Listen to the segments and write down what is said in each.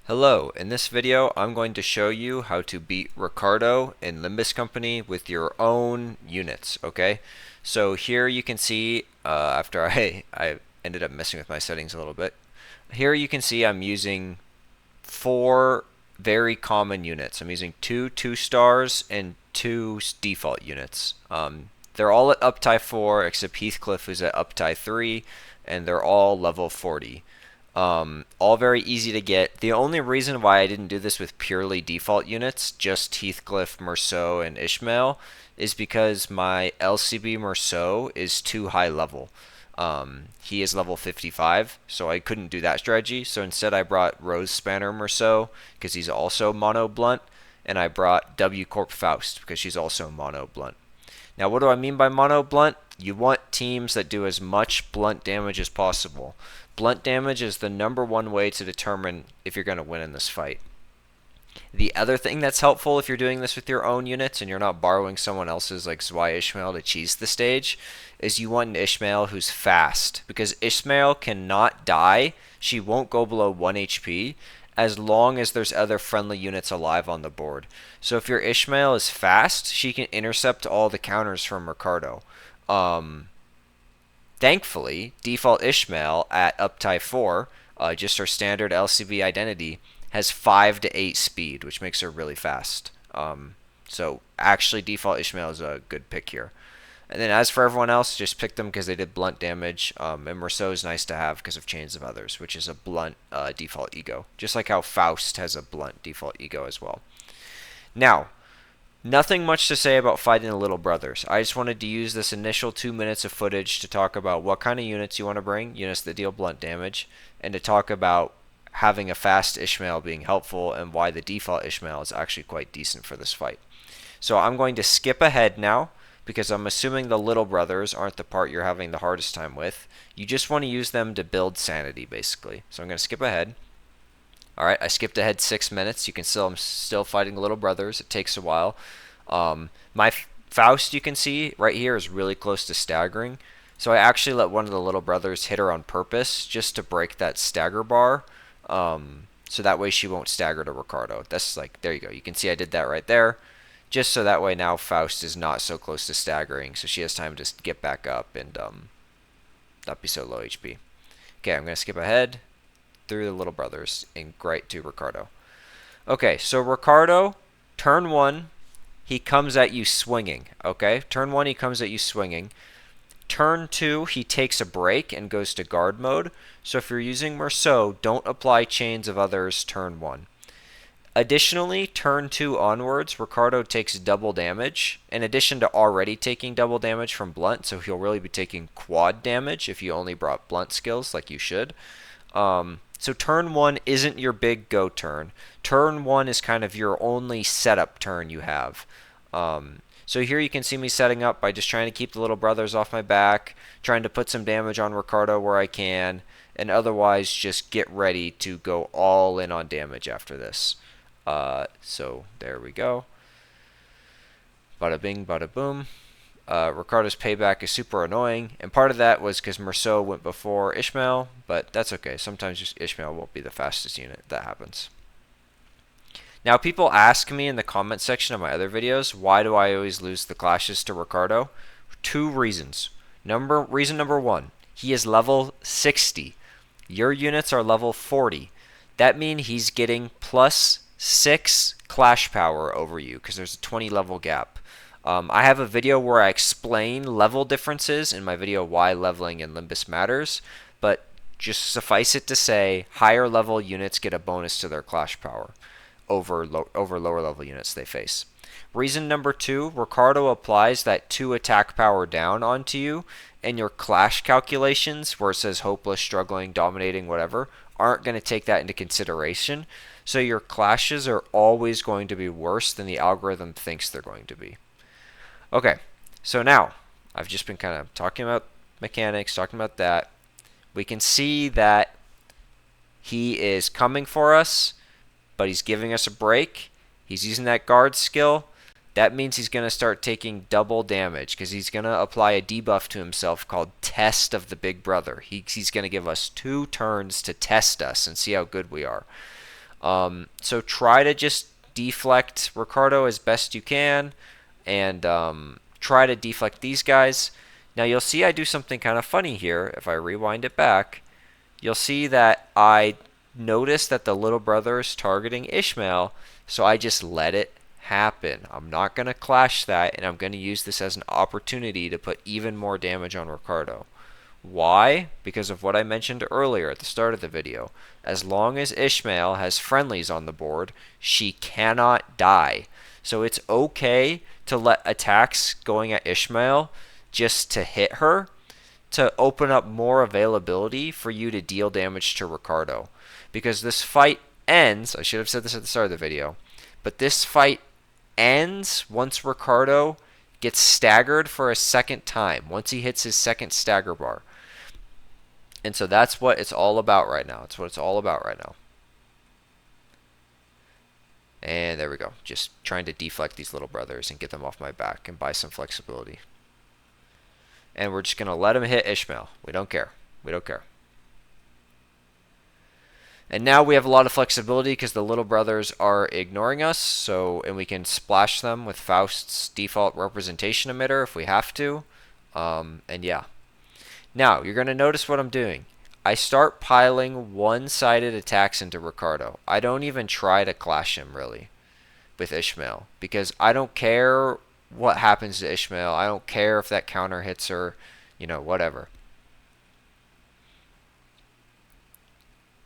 Hello, in this video I'm going to show you how to beat Ricardo in Limbus Company with your own units, okay? So here you can see, after I ended up messing with my settings a little bit, here you can see I'm using four very common units. I'm using two stars and two default units. They're all at uptie 4 except Heathcliff is at uptie 3, and they're all level 40. All very easy to get. The only reason why I didn't do this with purely default units, just Heathcliff, Merceau, and Ishmael, is because my LCB Merceau is too high level. He is level 55, so I couldn't do that strategy. So instead I brought Rose Spanner Merceau, because he's also mono blunt, and I brought W Corp Faust, because she's also mono blunt. Now what do I mean by mono blunt? You want teams that do as much blunt damage as possible. Blunt damage is the #1 way to determine if you're going to win in this fight. The other thing that's helpful if you're doing this with your own units and you're not borrowing someone else's like Zwei Ishmael to cheese the stage is you want an Ishmael who's fast, because Ishmael cannot die. She won't go below 1 HP as long as there's other friendly units alive on the board. So if your Ishmael is fast, she can intercept all the counters from Ricardo. Thankfully, default Ishmael at uptie 4, just our standard LCB identity, has 5 to 8 speed, which makes her really fast. So actually, default Ishmael is a good pick here. And then as for everyone else, just pick them because they did blunt damage. And Merceau is nice to have because of Chains of Others, which is a blunt default ego. Just like how Faust has a blunt default ego as well. Now, nothing much to say about fighting the Little Brothers. I just wanted to use this initial 2 minutes of footage to talk about what kind of units you want to bring, units that deal blunt damage, and to talk about having a fast Ishmael being helpful and why the default Ishmael is actually quite decent for this fight. So I'm going to skip ahead now because I'm assuming the Little Brothers aren't the part you're having the hardest time with. You just want to use them to build sanity, basically. So I'm going to skip ahead. Alright, I skipped ahead 6 minutes. You can still, I'm still fighting the Little Brothers. It takes a while. My Faust, you can see right here, is really close to staggering. So I actually let one of the Little Brothers hit her on purpose just to break that stagger bar. So that way she won't stagger to Ricardo. That's like, there you go. You can see I did that right there. Just so that way now Faust is not so close to staggering. So she has time to get back up and not be so low HP. Okay, I'm going to skip ahead through the Little Brothers and right to Ricardo. Okay, so Ricardo, turn 1, he comes at you swinging. Okay, turn 1, he comes at you swinging. Turn 2, he takes a break and goes to guard mode. So if you're using Merceau, don't apply Chains of Others turn 1. Additionally, turn 2 onwards, Ricardo takes double damage, in addition to already taking double damage from blunt, so he'll really be taking quad damage if you only brought blunt skills like you should. So turn 1 isn't your big go turn. Turn 1 is kind of your only setup turn you have. So here you can see me setting up by just trying to keep the Little Brothers off my back, trying to put some damage on Ricardo where I can, and otherwise just get ready to go all in on damage after this. So there we go. Bada bing, bada boom. Ricardo's payback is super annoying, and part of that was because Merceau went before Ishmael, but that's okay. Sometimes just Ishmael won't be the fastest unit. That happens. Now, people ask me in the comment section of my other videos, why do I always lose the clashes to Ricardo? 2 reasons. Reason number 1, he is level 60. Your units are level 40. That means he's getting plus 6 clash power over you because there's a 20 level gap. I have a video where I explain level differences in my video why leveling in Limbus matters, but just suffice it to say higher level units get a bonus to their clash power over lower level units they face. Reason number 2, Ricardo applies that 2 attack power down onto you, and your clash calculations, where it says hopeless, struggling, dominating, whatever, aren't going to take that into consideration. So your clashes are always going to be worse than the algorithm thinks they're going to be. Okay, so now I've just been kind of talking about mechanics, talking about that. We can see that he is coming for us, but he's giving us a break. He's using that guard skill. That means he's going to start taking double damage because he's going to apply a debuff to himself called Test of the Big Brother. He's going to give us 2 turns to test us and see how good we are. So try to just deflect Ricardo as best you can, and try to deflect these guys. Now you'll see I do something kind of funny here. If I rewind it back, you'll see that I notice that the little brother is targeting Ishmael, so I just let it happen. I'm not going to clash that, and I'm going to use this as an opportunity to put even more damage on Ricardo. Why? Because of what I mentioned earlier at the start of the video. As long as Ishmael has friendlies on the board, she cannot die. So it's okay to let attacks going at Ishmael just to hit her, to open up more availability for you to deal damage to Ricardo. Because this fight ends, I should have said this at the start of the video, but this fight ends once Ricardo gets staggered for a second time, once he hits his second stagger bar. And so that's what it's all about right now. That's what it's all about right now. And there we go. Just trying to deflect these little brothers and get them off my back and buy some flexibility. And we're just going to let him hit Ishmael. We don't care. We don't care. And now we have a lot of flexibility because the little brothers are ignoring us. And we can splash them with Faust's default representation emitter if we have to. And yeah. Now, you're going to notice what I'm doing. I start piling one-sided attacks into Ricardo. I don't even try to clash him, really, with Ishmael. Because I don't care what happens to Ishmael. I don't care if that counter hits her. Whatever.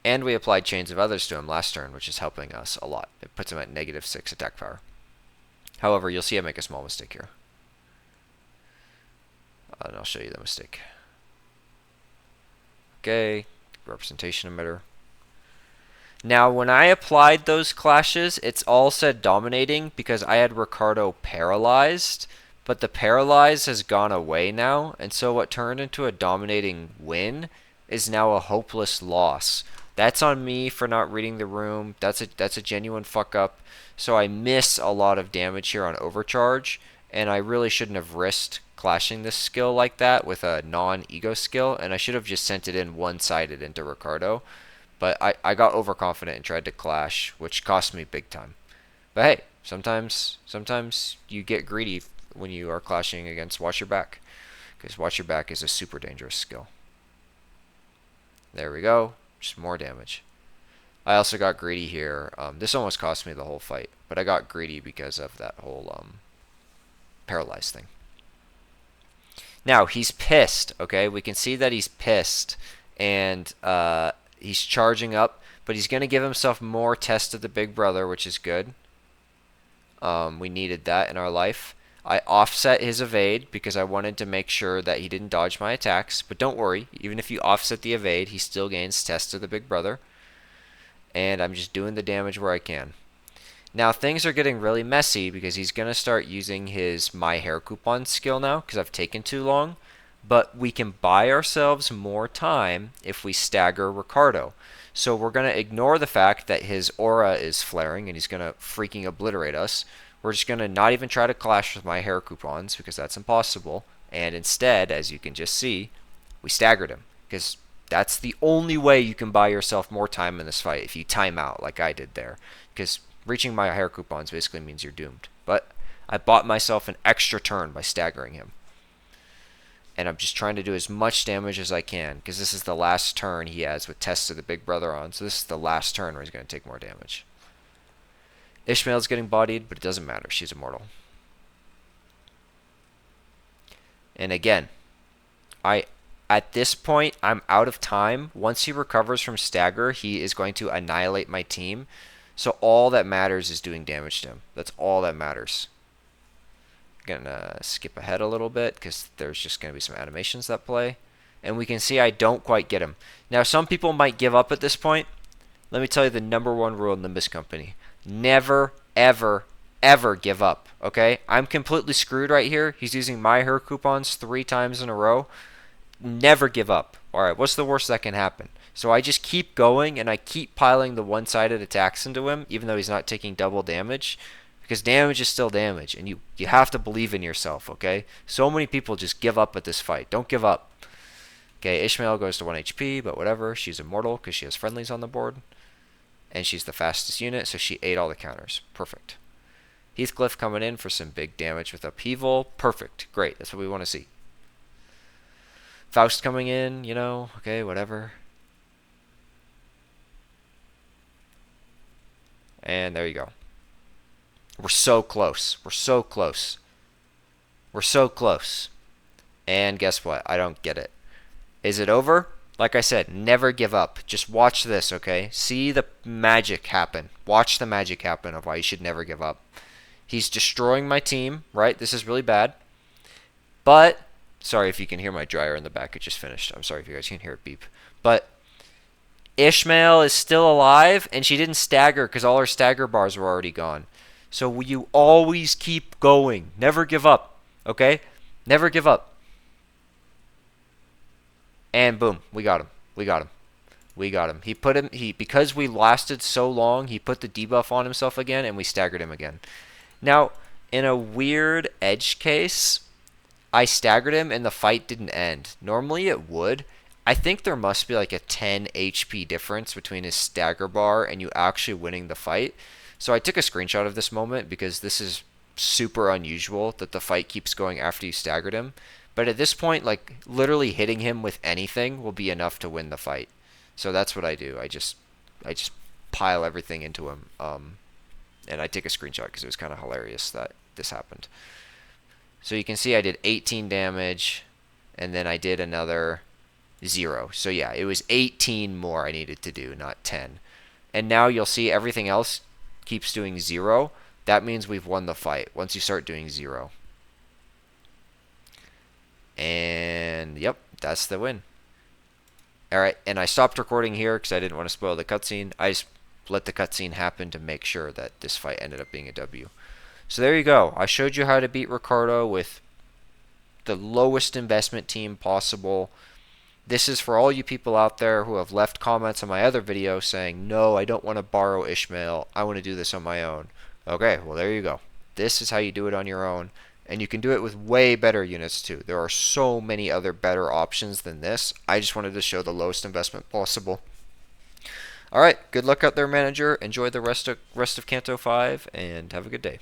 And we applied Chains of Others to him last turn, which is helping us a lot. It puts him at -6 attack power. However, you'll see I make a small mistake here. And I'll show you the mistake. Okay, representation emitter. Now, when I applied those clashes, it's all said dominating because I had Ricardo paralyzed, but the paralyze has gone away now, and so what turned into a dominating win is now a hopeless loss. That's on me for not reading the room. That's a genuine fuck up. So I miss a lot of damage here on overcharge, and I really shouldn't have risked clashing this skill like that with a non-ego skill, and I should have just sent it in one-sided into Ricardo. But I got overconfident and tried to clash, which cost me big time. But hey, sometimes you get greedy when you are clashing against Watch Your Back, because Watch Your Back is a super dangerous skill. There we go, just more damage. I also got greedy here. This almost cost me the whole fight, but I got greedy because of that whole paralyzed thing. Now, he's pissed, okay? We can see that he's pissed, and he's charging up, but he's going to give himself more test of the big brother, which is good. We needed that in our life. I offset his evade because I wanted to make sure that he didn't dodge my attacks, but don't worry, even if you offset the evade, he still gains test of the big brother. And I'm just doing the damage where I can. Now things are getting really messy because he's going to start using his My Hair Coupon skill now because I've taken too long. But we can buy ourselves more time if we stagger Ricardo. So we're going to ignore the fact that his aura is flaring and he's going to freaking obliterate us. We're just going to not even try to clash with My Hair Coupons because that's impossible. And instead, as you can just see, we staggered him because that's the only way you can buy yourself more time in this fight if you time out like I did there. Because reaching My Hair Coupons basically means you're doomed. But I bought myself an extra turn by staggering him. And I'm just trying to do as much damage as I can because this is the last turn he has with Test of the Big Brother on. So this is the last turn where he's going to take more damage. Ishmael's getting bodied, but it doesn't matter. She's immortal. And again, at this point, I'm out of time. Once he recovers from stagger, he is going to annihilate my team. So all that matters is doing damage to him. That's all that matters. Gonna skip ahead a little bit because there's just gonna be some animations that play, and we can see I don't quite get him. Now some people might give up at this point. Let me tell you the #1 rule in Limbus Company: never, ever, ever give up. Okay, I'm completely screwed right here. He's using My Hair Coupons 3 times in a row. Never give up. All right, what's the worst that can happen? So I just keep going and I keep piling the one-sided attacks into him, even though he's not taking double damage. Because damage is still damage, and you have to believe in yourself, okay? So many people just give up at this fight. Don't give up. Okay, Ishmael goes to 1 HP, but whatever. She's immortal because she has friendlies on the board. and she's the fastest unit, so she ate all the counters. Perfect. Heathcliff coming in for some big damage with upheaval. Perfect. Great. That's what we want to see. Faust coming in, you know, okay, whatever. And there you go. We're so close. We're so close. We're so close. And guess what? I don't get it. Is it over? Like I said, never give up. Just watch this, okay? See the magic happen. Watch the magic happen of why you should never give up. He's destroying my team, right? This is really bad. But, sorry if you can hear my dryer in the back. It just finished. I'm sorry if you guys can hear it beep. But Ishmael is still alive, and she didn't stagger because all her stagger bars were already gone. So you always keep going. Never give up, okay? Never give up. And boom, we got him. We got him. We got him. Because we lasted so long, he put the debuff on himself again, and we staggered him again. Now, in a weird edge case, I staggered him and the fight didn't end. Normally it would. I think there must be like a 10 HP difference between his stagger bar and you actually winning the fight. So I took a screenshot of this moment because this is super unusual that the fight keeps going after you staggered him. But at this point, like literally hitting him with anything will be enough to win the fight. So that's what I do. I just pile everything into him. And I take a screenshot because it was kind of hilarious that this happened. So you can see I did 18 damage, and then I did another 0. So yeah, it was 18 more I needed to do, not 10. And now you'll see everything else keeps doing 0. That means we've won the fight once you start doing 0. And yep, that's the win. Alright, and I stopped recording here because I didn't want to spoil the cutscene. I just let the cutscene happen to make sure that this fight ended up being a W. So there you go. I showed you how to beat Ricardo with the lowest investment team possible. This is for all you people out there who have left comments on my other video saying, no, I don't want to borrow Ishmael. I want to do this on my own. Okay, well, there you go. This is how you do it on your own. And you can do it with way better units too. There are so many other better options than this. I just wanted to show the lowest investment possible. Alright, good luck out there, manager. Enjoy the rest of Canto 5, and have a good day.